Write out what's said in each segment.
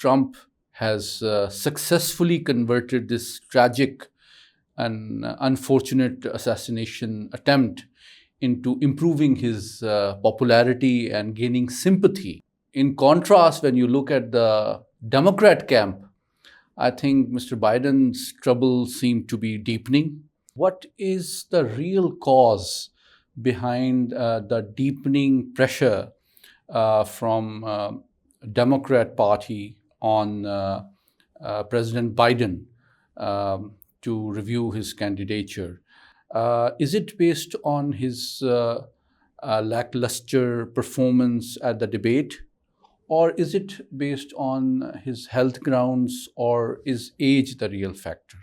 Trump has successfully converted this tragic and unfortunate assassination attempt into improving his popularity and gaining sympathy. In contrast, when you look at the Democrat camp, I think Mr. Biden's troubles seem to be deepening. What is the real cause behind the deepening pressure from Democrat Party on President Biden to review his candidature? Is it based on his lackluster performance at the debate? Or is it based on his health grounds, or is age the real factor?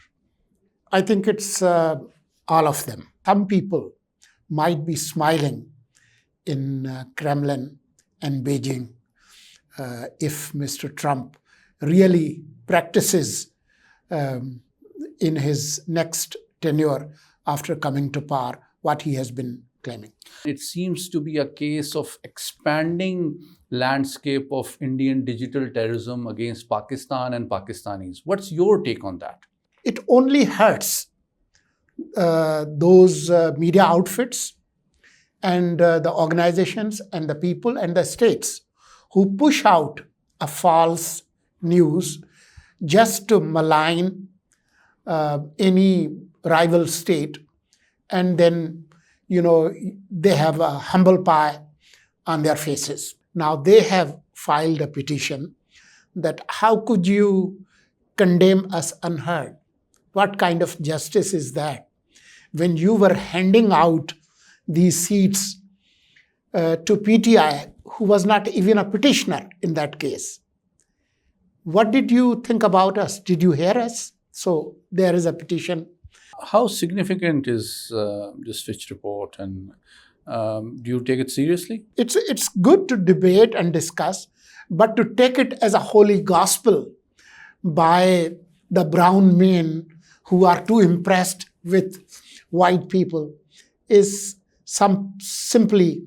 I think it's all of them. Some people might be smiling in Kremlin and Beijing if Mr. Trump really practices in his next tenure after coming to power what he has been claiming. It seems to be a case of expanding landscape of Indian digital terrorism against Pakistan and Pakistanis. What's your take on that? It only hurts those media outfits and the organizations and the people and the states who push out a false news just to malign any rival state, and then they have a humble pie on their faces. Now they have filed a petition that how could you condemn us unheard? What kind of justice is that? When you were handing out these seats to PTI, who was not even a petitioner in that case. What did you think about us? Did you hear us? So there is a petition. How significant is this Fitch report, and do you take it seriously? It's good to debate and discuss, but to take it as a holy gospel by the brown men who are too impressed with white people is simply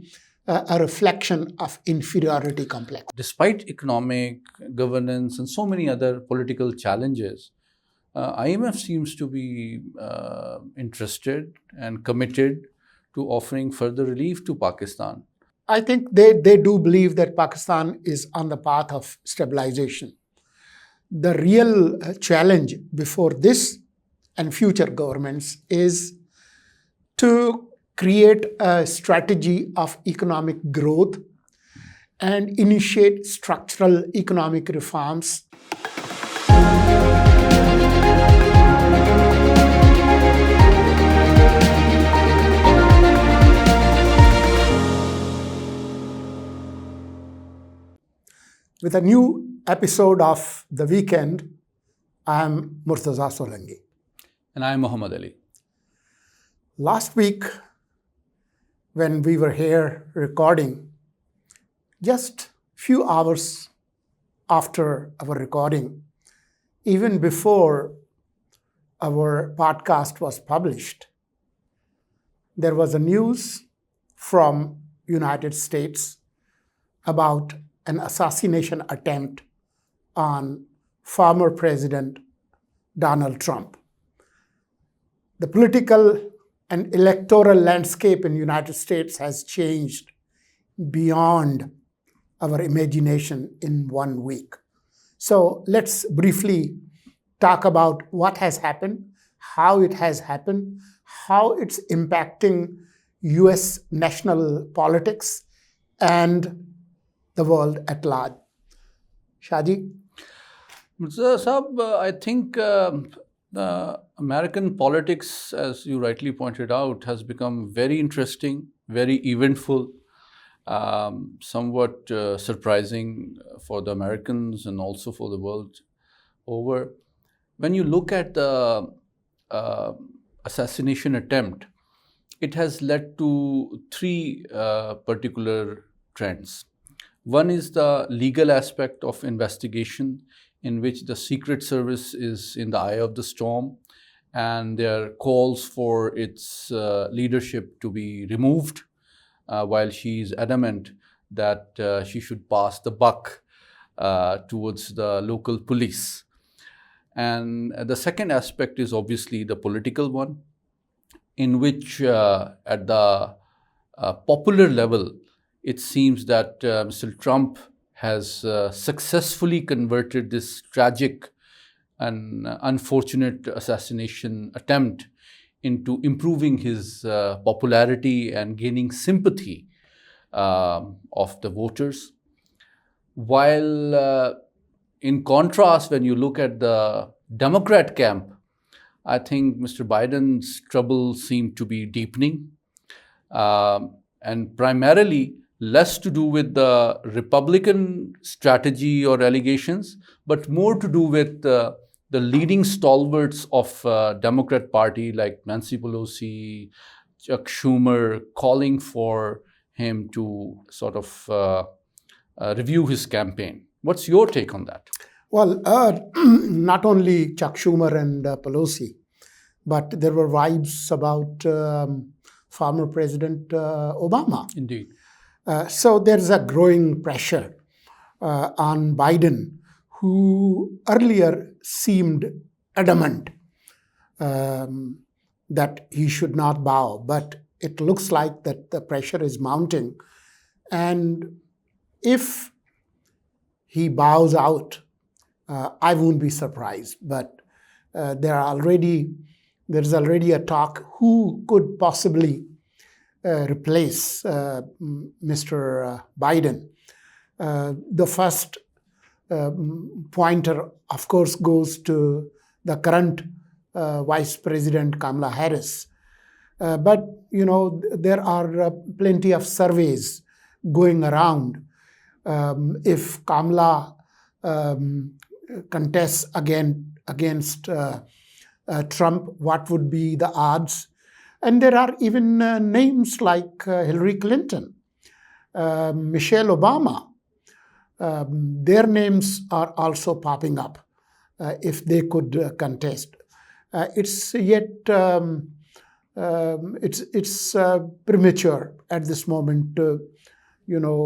a reflection of inferiority complex. Despite economic, governance, and so many other political challenges, IMF seems to be interested and committed to offering further relief to Pakistan. I think they do believe that Pakistan is on the path of stabilization. The real challenge before this and future governments is to create a strategy of economic growth and initiate structural economic reforms. With a new episode of The Weekend, I am Murtaza Solangi. And I am Muhammad Ali. Last week, when we were here recording, just few hours after our recording, even before our podcast was published, there was a news from United States about an assassination attempt on former President Donald Trump. The political and electoral landscape in the United States has changed beyond our imagination in 1 week. So let's briefly talk about what has happened, how it has happened, how it's impacting US national politics and the world at large. Shaji? I think the American politics, as you rightly pointed out, has become very interesting, very eventful, somewhat surprising for the Americans and also for the world over. When you look at the assassination attempt, it has led to three particular trends. One is the legal aspect of investigation, in which the Secret Service is in the eye of the storm, and there are calls for its leadership to be removed, while she is adamant that she should pass the buck towards the local police. And the second aspect is obviously the political one, in which at the popular level, it seems that Mr. Trump has successfully converted this tragic and unfortunate assassination attempt into improving his popularity and gaining sympathy of the voters. While in contrast, when you look at the Democrat camp, I think Mr. Biden's troubles seem to be deepening, and primarily less to do with the Republican strategy or allegations, but more to do with the leading stalwarts of Democrat Party like Nancy Pelosi, Chuck Schumer, calling for him to sort of review his campaign. What's your take on that? Well, not only Chuck Schumer and Pelosi, but there were vibes about former President Obama. Indeed. So there's a growing pressure on Biden, who earlier seemed adamant that he should not bow, but it looks like that the pressure is mounting. And if he bows out, I won't be surprised. But there's already a talk who could possibly replace Mr. Biden. The first pointer, of course, goes to the current Vice President Kamala Harris. But, there are plenty of surveys going around. If Kamala contests against Trump, what would be the odds? And there are even names like Hillary Clinton, Michelle Obama. Their names are also popping up if they could contest. It's yet it's premature at this moment to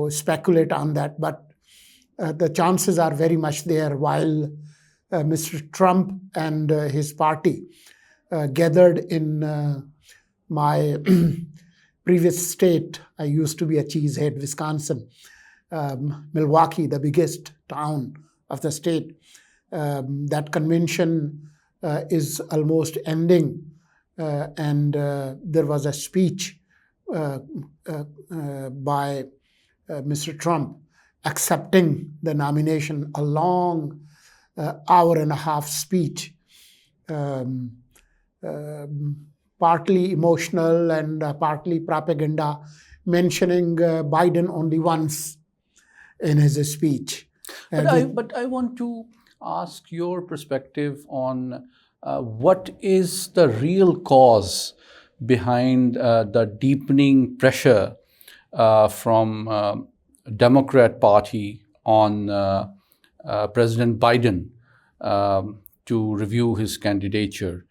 speculate on that, but the chances are very much there. While Mr. Trump and his party gathered in my previous state, I used to be a cheesehead, Wisconsin, Milwaukee, the biggest town of the state. That convention is almost ending, and there was a speech by Mr. Trump accepting the nomination, a long hour and a half speech, partly emotional and partly propaganda, mentioning Biden only once in his speech. But I want to ask your perspective on what is the real cause behind the deepening pressure from Democrat Party on President Biden to review his candidature.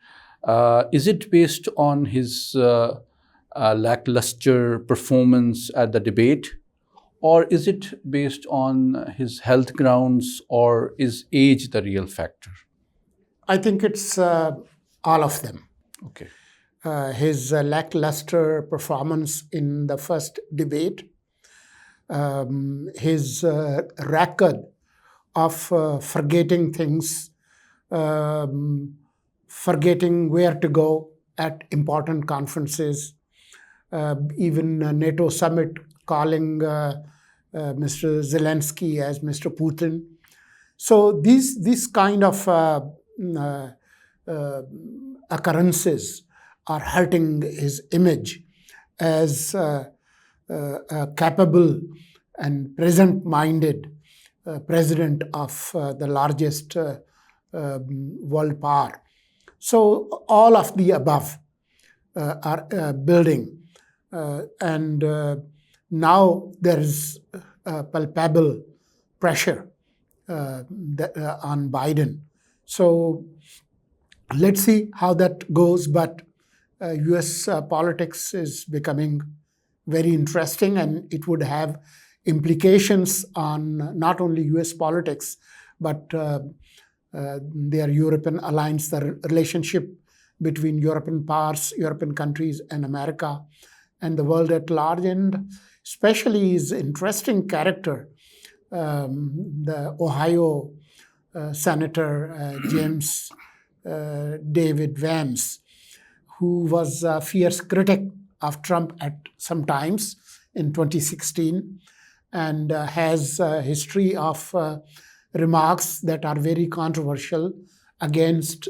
Is it based on his lackluster performance at the debate, or is it based on his health grounds, or is age the real factor? I think it's all of them. Okay. His lackluster performance in the first debate, his record of forgetting things, forgetting where to go at important conferences, even NATO summit calling Mr. Zelensky as Mr. Putin. So these kind of occurrences are hurting his image as a capable and present-minded president of the largest world power. So all of the above are building. And now there is palpable pressure on Biden. So let's see how that goes. But US politics is becoming very interesting, and it would have implications on not only US politics, but their European alliance, the relationship between European powers, European countries, and America, and the world at large, and especially his interesting character, the Ohio Senator James David Vance, who was a fierce critic of Trump at some times in 2016, and has a history of remarks that are very controversial against,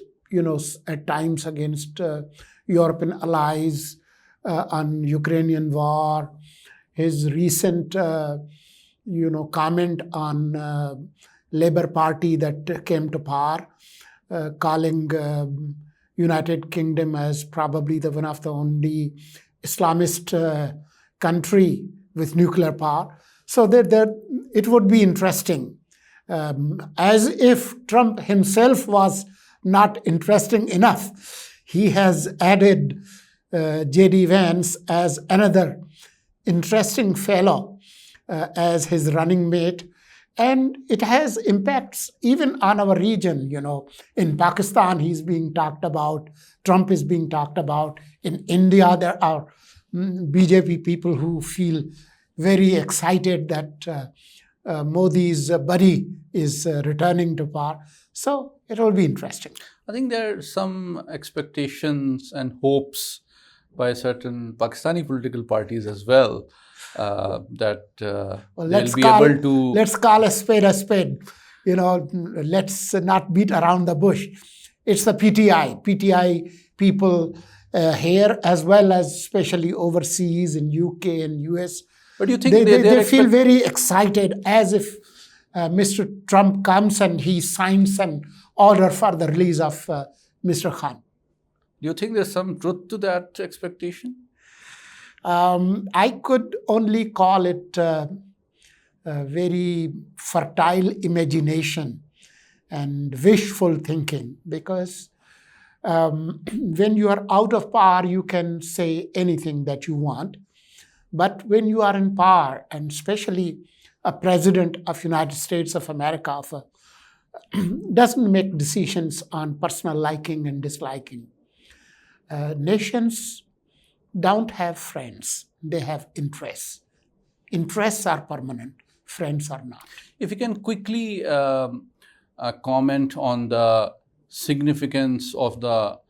at times against European allies on Ukrainian war. His recent, comment on Labour Party that came to power, calling United Kingdom as probably the one of the only Islamist country with nuclear power. So it would be interesting. As if Trump himself was not interesting enough, he has added J.D. Vance as another interesting fellow as his running mate. And it has impacts even on our region. In Pakistan, he's being talked about. Trump is being talked about. In India, there are BJP people who feel very excited that Modi's buddy is returning to power. So it will be interesting. I think there are some expectations and hopes by certain Pakistani political parties as well that they'll be able to... Let's call a spade a spade. Let's not beat around the bush. It's the PTI people here, as well as especially overseas in UK and US. But do you think they feel very excited, as if Mr. Trump comes and he signs an order for the release of Mr. Khan? Do you think there's some truth to that expectation? I could only call it a very fertile imagination and wishful thinking, because when you are out of power, you can say anything that you want. But when you are in power, and especially a president of United States of America doesn't make decisions on personal liking and disliking. Nations don't have friends. They have interests. Interests are permanent. Friends are not. If you can quickly comment on the significance of the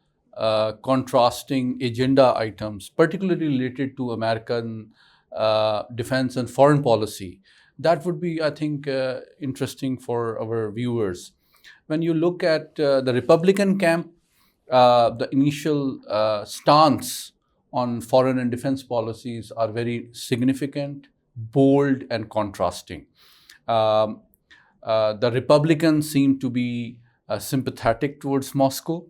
contrasting agenda items, particularly related to American defense and foreign policy. That would be, I think, interesting for our viewers. When you look at the Republican camp, the initial stance on foreign and defense policies are very significant, bold, and contrasting. The Republicans seem to be sympathetic towards Moscow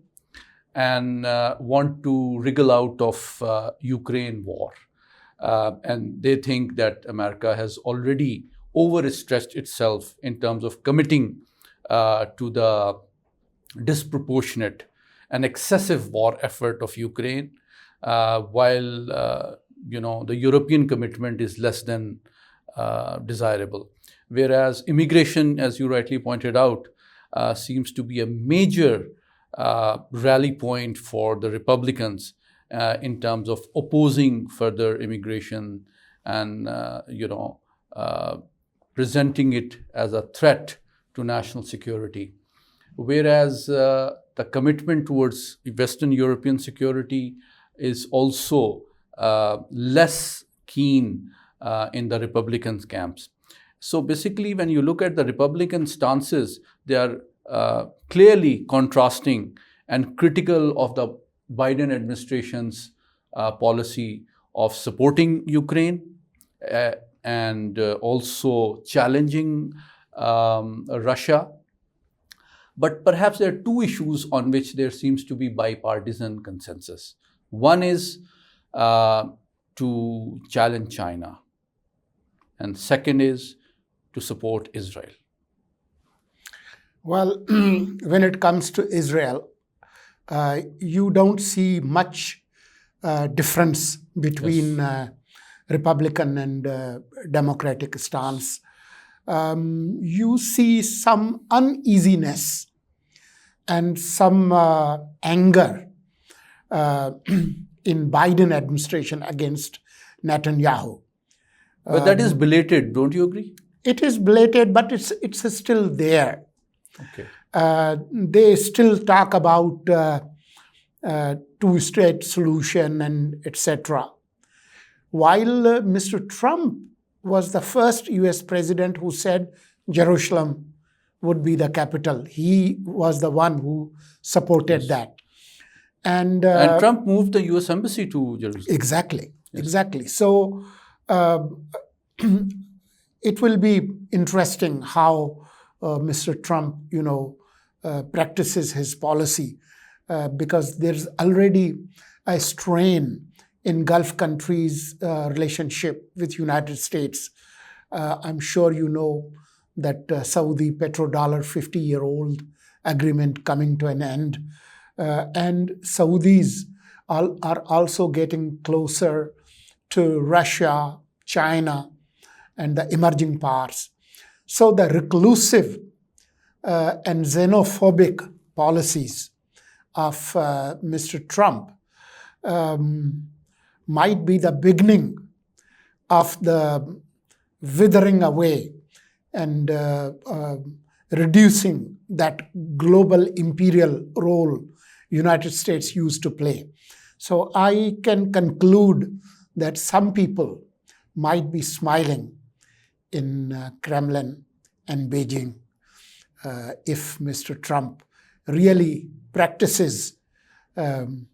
and want to wriggle out of Ukraine war. And they think that America has already overstretched itself in terms of committing to the disproportionate and excessive war effort of Ukraine, while the European commitment is less than desirable. Whereas immigration, as you rightly pointed out, seems to be a major rally point for the Republicans in terms of opposing further immigration and presenting it as a threat to national security. Whereas the commitment towards Western European security is also less keen in the Republican camps. So basically, when you look at the Republican stances, they are clearly contrasting and critical of the Biden administration's policy of supporting Ukraine and also challenging Russia. But perhaps there are two issues on which there seems to be bipartisan consensus. One is to challenge China, and second is to support Israel. Well, when it comes to Israel, you don't see much difference between Republican and Democratic stance, you see some uneasiness and some anger in Biden administration against Netanyahu. But that is belated, don't you agree? It is belated, but it's still there. Okay. They still talk about two-state solution and etc. While Mr. Trump was the first US president who said Jerusalem would be the capital. He was the one who supported that. And Trump moved the US embassy to Jerusalem. Exactly. So it will be interesting how Mr. Trump, practices his policy because there's already a strain in Gulf countries' relationship with United States. I'm sure you know that Saudi petrodollar 50-year-old agreement coming to an end. And Saudis are also getting closer to Russia, China, and the emerging parts. So the reclusive and xenophobic policies of Mr. Trump might be the beginning of the withering away and reducing that global imperial role United States used to play. So I can conclude that some people might be smiling in Kremlin and Beijing if Mr. Trump really practices in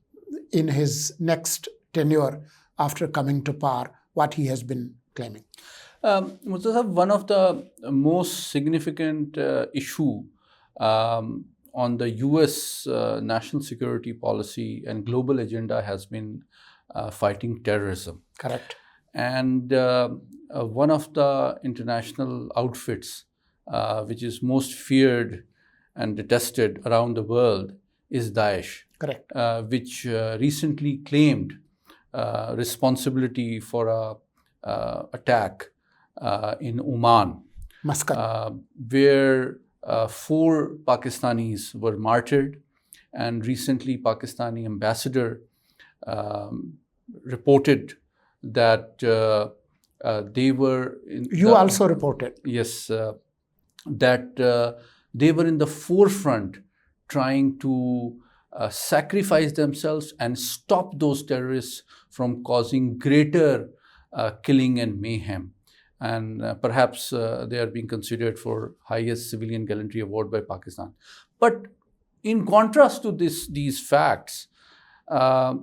his next tenure after coming to power what he has been claiming. Murtaza, one of the most significant issue on the US national security policy and global agenda has been fighting terrorism. Correct. And one of the international outfits which is most feared and detested around the world is Daesh. Correct. Which recently claimed responsibility for a attack in Oman, Muscat, where 4 Pakistanis were martyred, and recently Pakistani ambassador reported that they were also reported. Yes, that they were in the forefront trying to sacrifice themselves and stop those terrorists from causing greater killing and mayhem. And perhaps they are being considered for highest civilian gallantry award by Pakistan. But in contrast to these facts, a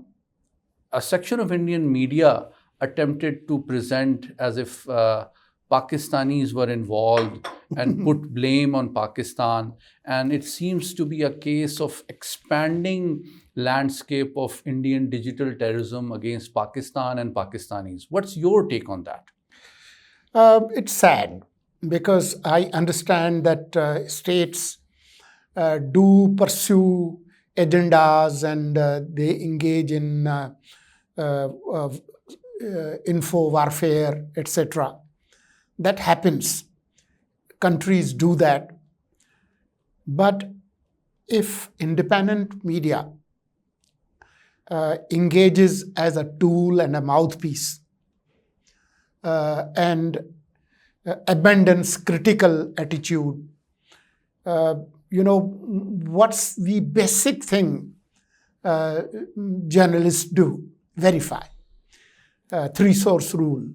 section of Indian media attempted to present as if Pakistanis were involved and put blame on Pakistan. And it seems to be a case of expanding landscape of Indian digital terrorism against Pakistan and Pakistanis. What's your take on that? It's sad because I understand that states do pursue agendas and they engage in info warfare, etc. That happens. Countries do that. But if independent media engages as a tool and a mouthpiece and abandons critical attitude, what's the basic thing journalists do? Verify. 3-source rule.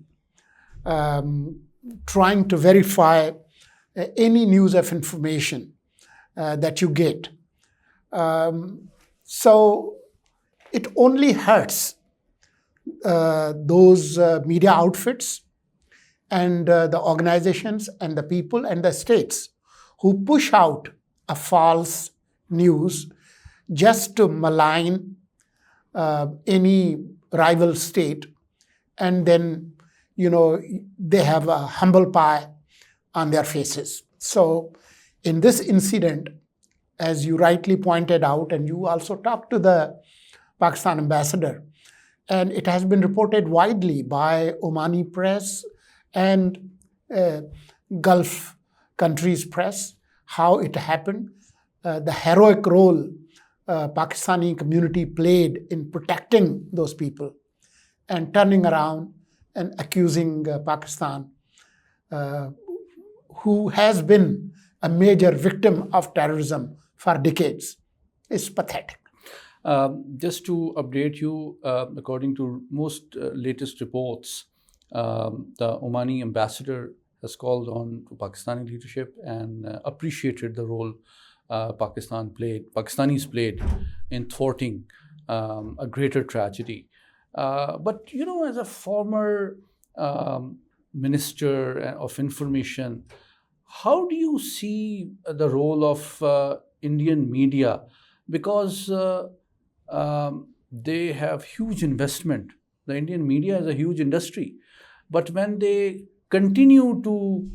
Trying to verify any news of information that you get. So it only hurts those media outfits and the organizations and the people and the states who push out a false news just to malign any rival state, and then they have a humble pie on their faces. So in this incident, as you rightly pointed out, and you also talked to the Pakistan ambassador, And it has been reported widely by Omani press and uh, Gulf countries' press how it happened, the heroic role Pakistani community played in protecting those people and turning around and accusing Pakistan, uh, who has been a major victim of terrorism for decades, is pathetic. Just to update you, according to most latest reports, the Omani ambassador has called on to Pakistani leadership and appreciated the role Pakistanis played in thwarting a greater tragedy. But as a former minister of information, how do you see the role of Indian media? Because they have huge investment. The Indian media is a huge industry, but when they continue to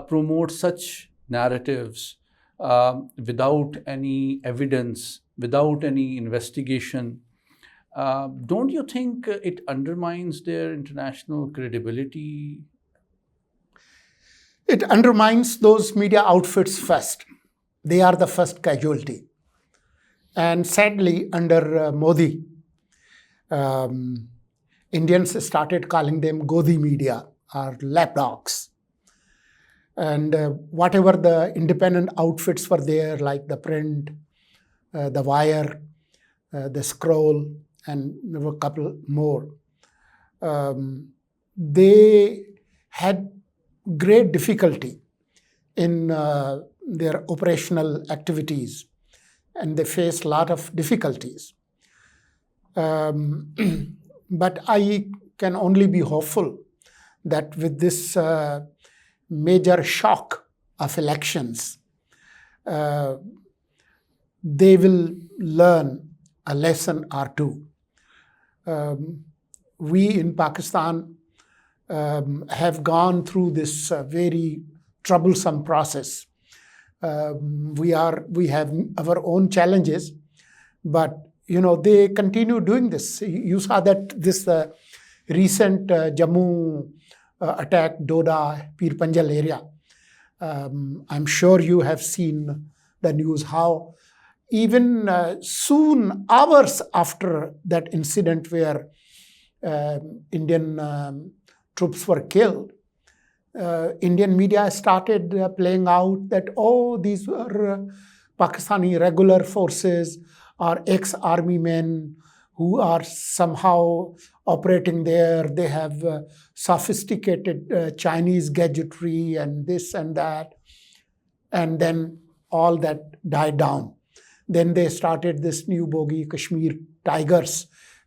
promote such narratives without any evidence, without any investigation, don't you think it undermines their international credibility? It undermines those media outfits first. They are the first casualty. And sadly, under Modi, um, Indians started calling them Godi media or lapdogs. And whatever the independent outfits were there, like the print, the wire, the scroll, and there were a couple more, they had great difficulty in their operational activities, and they faced a lot of difficulties. But I can only be hopeful that with this major shock of elections, they will learn a lesson or two. We in Pakistan have gone through this very troublesome process. We have our own challenges, but they continue doing this. You saw that this recent Jammu attack, Doda, Pir Panjal area. I'm sure you have seen the news how even soon, hours after that incident where Indian troops were killed, Indian media started playing out that, oh, these were Pakistani regular forces or ex-army men who are somehow operating there. They have sophisticated Chinese gadgetry and this and that. And then all that died down. Then they started this new bogey, Kashmir Tigers,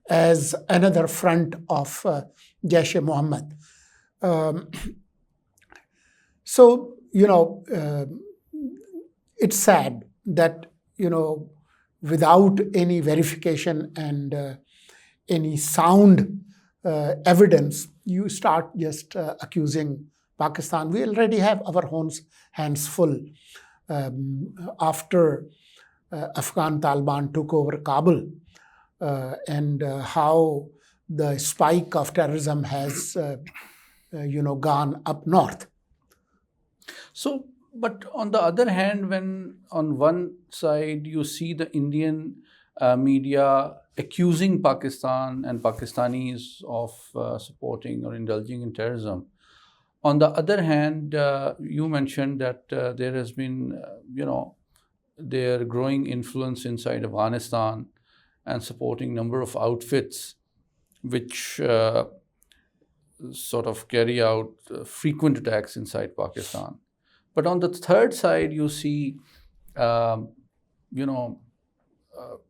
as another front of Jaish-e-Mohammed. So, it's sad that, without any verification and any sound evidence, you start just accusing Pakistan. We already have our hands full after Afghan Taliban took over Kabul and how the spike of terrorism has, gone up north. So, but on the other hand, when on one side you see the Indian media accusing Pakistan and Pakistanis of supporting or indulging in terrorism, on the other hand, you mentioned that there has been, their growing influence inside Afghanistan and supporting number of outfits which sort of carry out frequent attacks inside Pakistan. But on the third side, you see,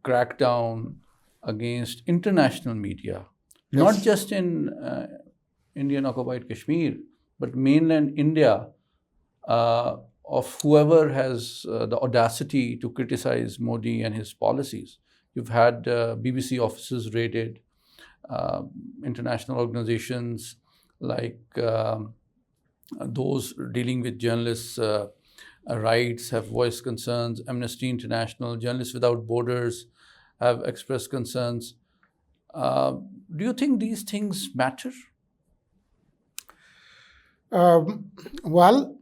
crackdown against international media, Yes. not just in Indian occupied Kashmir, but mainland India, of whoever has the audacity to criticize Modi and his policies. You've had BBC offices raided, international organizations like those dealing with journalists' rights have voiced concerns. Amnesty International, Journalists Without Borders have expressed concerns. do you think these things matter? Well,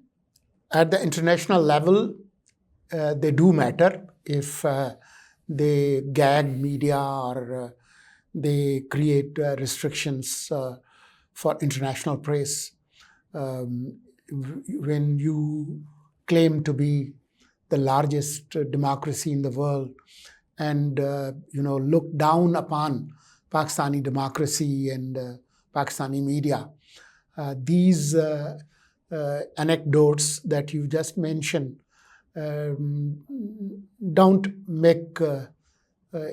at the international level, they do matter. If they gag media or they create restrictions for international press. When you claim to be the largest democracy in the world and look down upon Pakistani democracy and Pakistani media, these anecdotes that you just mentioned don't make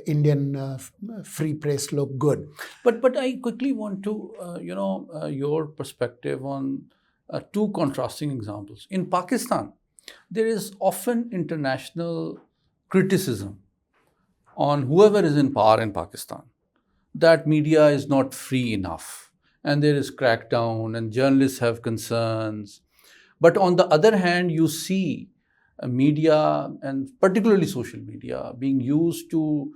Indian free press look good. But I quickly want to your perspective on two contrasting examples. In Pakistan, there is often international criticism on whoever is in power in Pakistan that media is not free enough and there is crackdown and journalists have concerns. But on the other hand, you see media and particularly social media being used to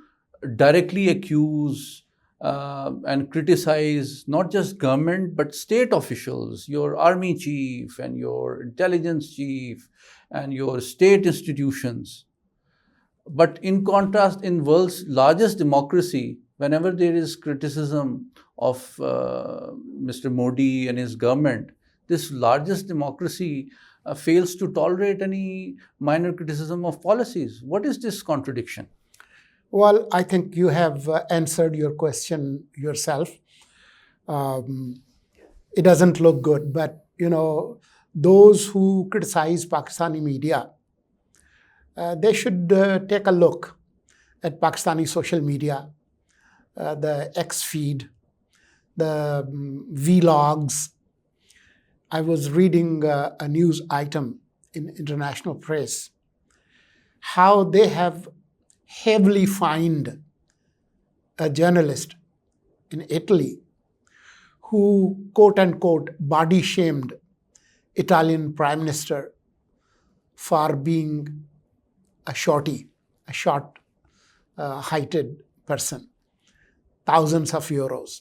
directly accuse and criticize not just government but state officials, your army chief and your intelligence chief and your state institutions. But in contrast, in world's largest democracy, whenever there is criticism of Mr. Modi and his government, this largest democracy fails to tolerate any minor criticism of policies. What is this contradiction? Well, I think you have answered your question yourself. It doesn't look good, but those who criticize Pakistani media, they should take a look at Pakistani social media, the X feed, the vlogs. I was reading a news item in international press, how they have heavily fined a journalist in Italy who, quote unquote, body shamed Italian Prime Minister for being a short-heighted person, thousands of euros.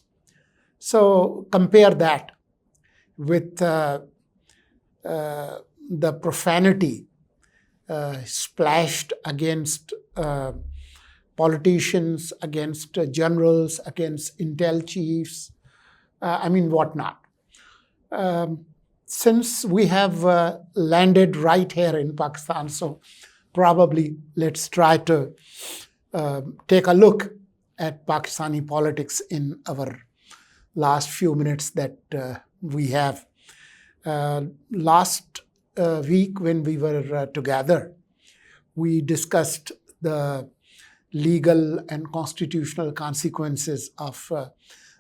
So compare that with the profanity splashed against politicians, against generals, against intel chiefs, whatnot. Since we have landed right here in Pakistan, so probably let's try to take a look at Pakistani politics in our last few minutes that we have. Last week when we were together, we discussed the legal and constitutional consequences of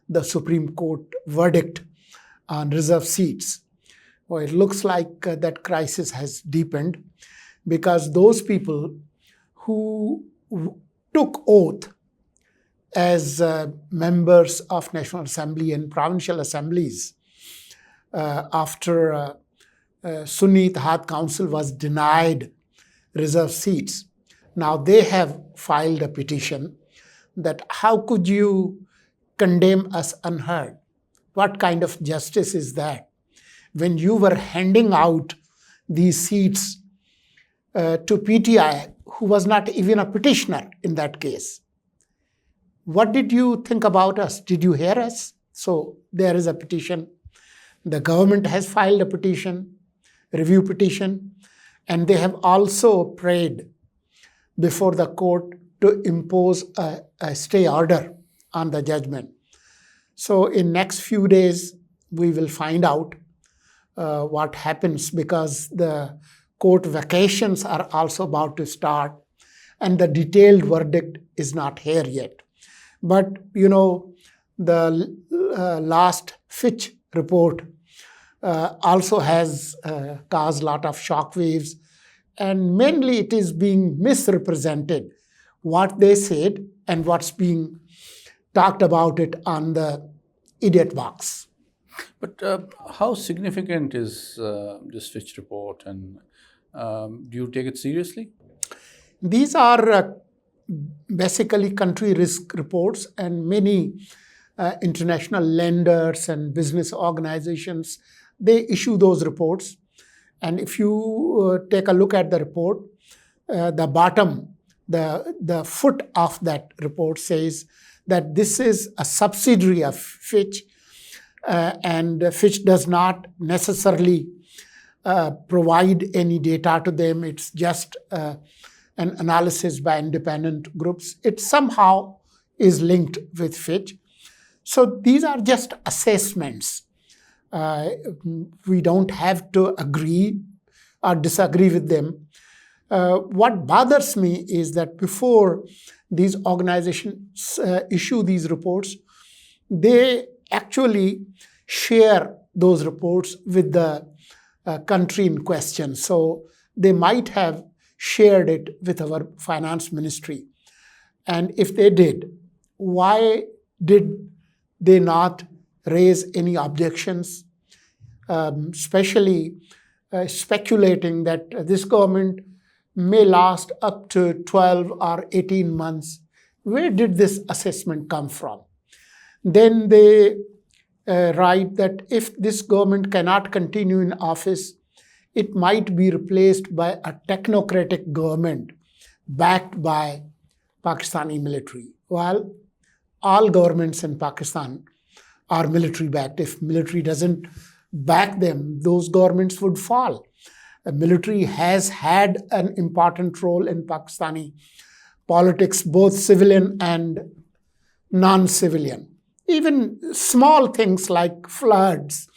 the Supreme Court verdict on reserve seats. Well, it looks like that crisis has deepened because those people who took oath as members of National Assembly and provincial assemblies after Sunni Ittihad Council was denied reserve seats. Now they have filed a petition that how could you condemn us unheard? What kind of justice is that? When you were handing out these seats to PTI, who was not even a petitioner in that case. What did you think about us? Did you hear us? So there is a petition. The government has filed a petition, review petition, and they have also prayed before the court to impose a stay order on the judgment. So in next few days, we will find out what happens because the court vacations are also about to start and the detailed verdict is not here yet. But, the last Fitch report also has caused a lot of shockwaves, and mainly it is being misrepresented, what they said and what's being talked about it on the idiot box. But how significant is this Fitch report, and do you take it seriously? These are basically country risk reports, and many international lenders and business organizations, they issue those reports. And if you take a look at the report, the bottom, the foot of that report says that this is a subsidiary of Fitch, and Fitch does not necessarily provide any data to them. It's just an analysis by independent groups. It somehow is linked with Fitch. So these are just assessments. We don't have to agree or disagree with them. What bothers me is that before these organizations issue these reports, they actually share those reports with the country in question. So they might have shared it with our finance ministry. And if they did, why did they not raise any objections, especially speculating that this government may last up to 12 or 18 months? Where did this assessment come from? Then they write that if this government cannot continue in office, it might be replaced by a technocratic government backed by Pakistani military. Well, all governments in Pakistan are military backed. If military doesn't back them, those governments would fall. The military has had an important role in Pakistani politics, both civilian and non-civilian. Even small things like floods,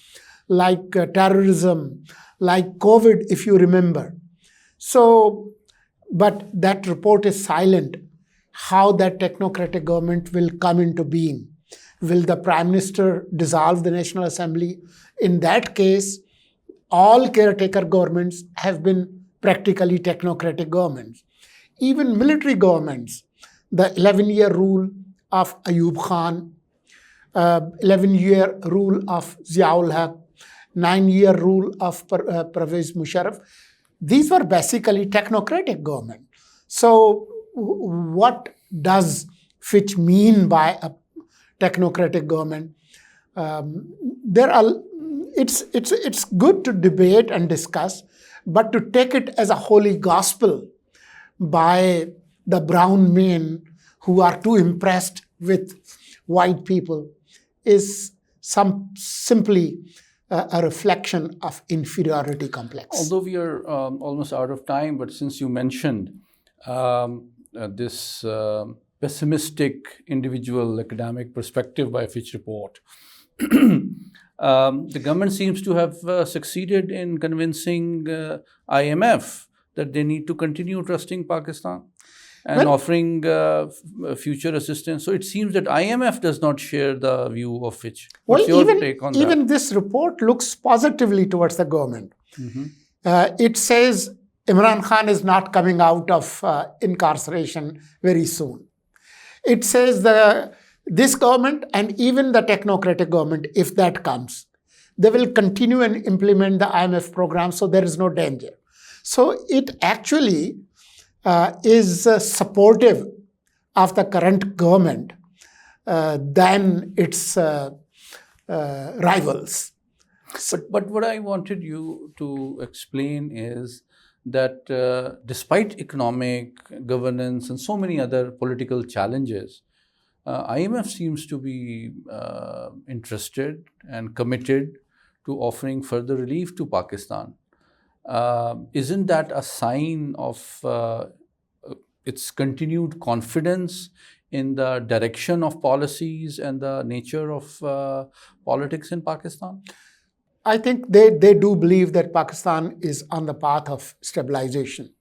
like terrorism, like COVID, if you remember. So, but that report is silent. How that technocratic government will come into being. Will the Prime Minister dissolve the National Assembly? In that case, all caretaker governments have been practically technocratic governments. Even military governments, the 11-year rule of Ayub Khan, 11-year rule of Ziaul Haq, 9-year rule of Pervez Musharraf, these were basically technocratic government. So what does Fitch mean by a technocratic government? It's good to debate and discuss, but to take it as a holy gospel by the brown men who are too impressed with white people is simply a reflection of inferiority complex. Although we are almost out of time, but since you mentioned this pessimistic individual academic perspective by Fitch report, the government seems to have succeeded in convincing IMF that they need to continue trusting Pakistan and offering future assistance. So it seems that IMF does not share the view of Fitch. What's your take on that? Even this report looks positively towards the government. It says Imran Khan is not coming out of incarceration very soon. It says this government and even the technocratic government, if that comes, they will continue and implement the IMF program, so there is no danger. So it actually is supportive of the current government than its rivals. But what I wanted you to explain is that despite economic, governance, and so many other political challenges, IMF seems to be interested and committed to offering further relief to Pakistan. Isn't that a sign of its continued confidence in the direction of policies and the nature of politics in Pakistan? I think they do believe that Pakistan is on the path of stabilization.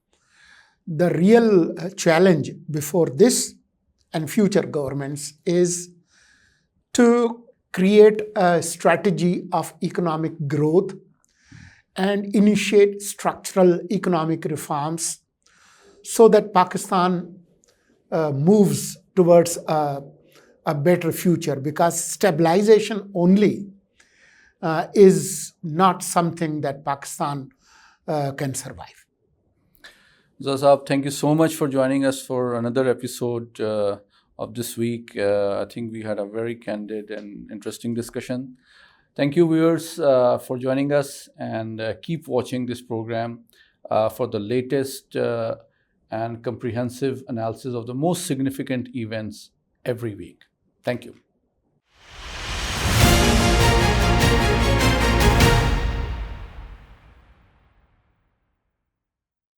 The real challenge before this and future governments is to create a strategy of economic growth and initiate structural economic reforms so that Pakistan moves towards a better future, because stabilization only is not something that Pakistan can survive. Zazab, thank you so much for joining us for another episode of this week. I think we had a very candid and interesting discussion. Thank you, viewers, for joining us, and keep watching this program for the latest and comprehensive analysis of the most significant events every week. Thank you.